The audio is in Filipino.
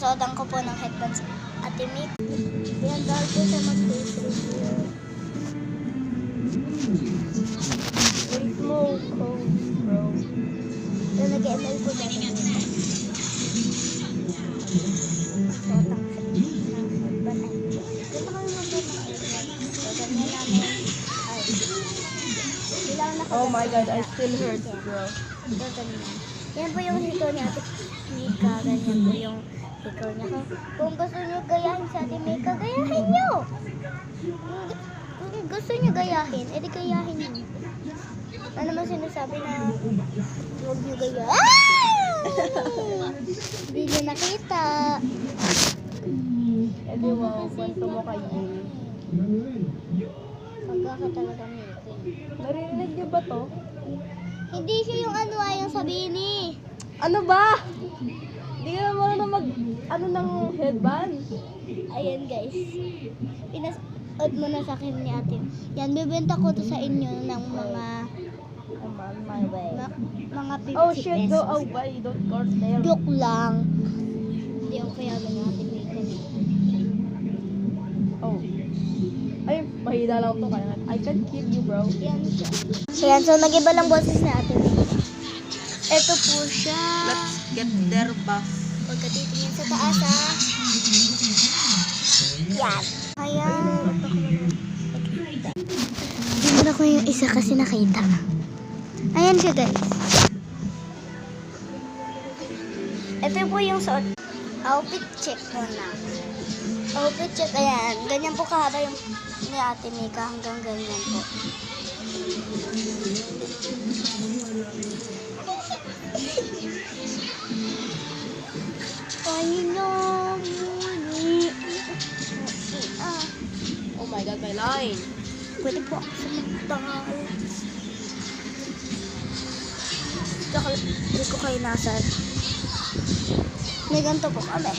Susuotan ko po ng headbands Ate Mick. Yan, dahil po siya mag-face review. Wait mo, bro. Yan, nag-ML po siya. Susuotan ko siya ng headband. Dito kami mag-headband. So, ganyan namin. Ay. Bilang Oh my God, I still hurt, bro. So, ganyan. Yan po yung hikaw ni Ate Mika. Ganyan po yung hikaw niya. Kung gusto niyo gayahin si Ate Mika, gayahin niyo. Kung gusto niyo gayahin, edi gayahin niyo. Ano naman sinasabi na huwag niyo gayahin? Hindi niyo nakita. Edi wow, kwento mo kay Jay. Pagka talaga Mika. Narinig niyo ba to? Hindi siya yung ano ayong sabihin eh. Ano ba? Hindi ka naman na mag, ano ng headband? Ayan guys. Pinasod mo na sa akin ni ate. Yan, bibenta ko to sa inyo ng mga I'm on my way. mga 50 Oh shit, go pesos. away, don't go there. Joke lang. Hindi ako kaya ng ate Mika. Oh. Ay, mahina lang to kaya I can kill you, bro. Yan siya. Ayan, so nag-iba lang boses na ate Mika. Ito po siya. Let's get their buff. Huwag ka titingin sa taas ha. Yan. Ayan. Hindi ko yung isa kasi nakita. Ayan siya guys. Ito po yung suot. Outfit check muna. Outfit check. Ayan. Ganyan po kahaba yung ni Ate Mika. Hanggang ganyan po. Oh my God, my line. Pwede po ako sa magtangal. Hindi ko kayo nasa. May ganito po kami.